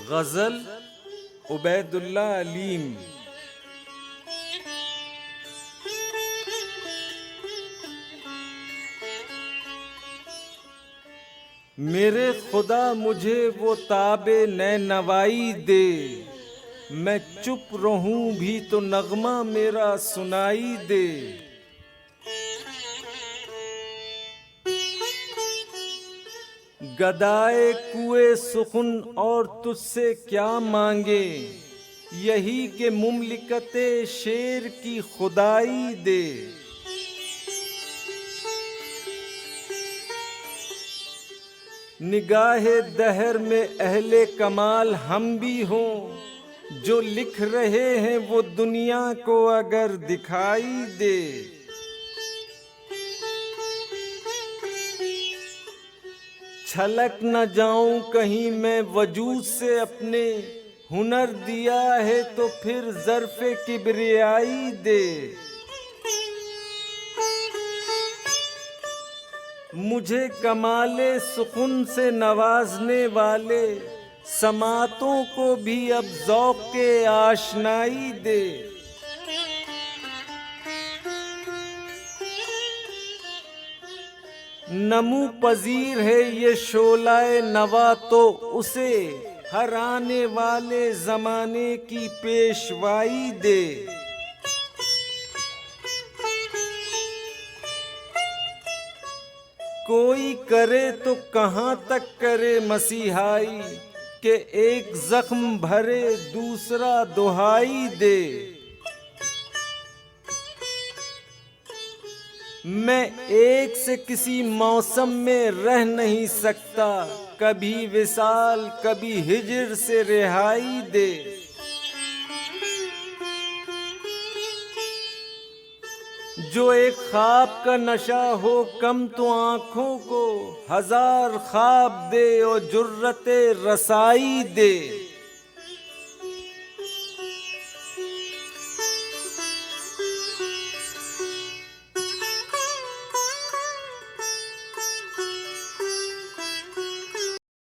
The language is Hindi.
गज़ल उबैदुल्लाह अलीम। मेरे खुदा मुझे वो ताबे नैनवाई दे, मैं चुप रहूं भी तो नगमा मेरा सुनाई दे। गदाए कुए सुखुन और तुझसे क्या मांगे, यही के मुमलिकते शेर की खुदाई दे। निगाहे दहर में अहले कमाल हम भी हों, जो लिख रहे हैं वो दुनिया को अगर दिखाई दे। छलक न जाऊं कहीं मैं वजूद से अपने, हुनर दिया है तो फिर ज़र्फ़े किब्रियाई दे। मुझे कमाले सुकुन से नवाजने वाले समातों को भी अब ज़ौक़ के आशनाई दे। नमू पजीर है ये शोलाए नवा तो उसे हर आने वाले ज़माने की पेशवाई दे। कोई करे तो कहाँ तक करे मसीहाई, के एक जख्म भरे दूसरा दुहाई दे। मैं एक से किसी मौसम में रह नहीं सकता, कभी विसाल कभी हिजर से रिहाई दे। जो एक ख्वाब का नशा हो कम तो आँखों को हजार ख्वाब दे और जुर्रते रसाई दे।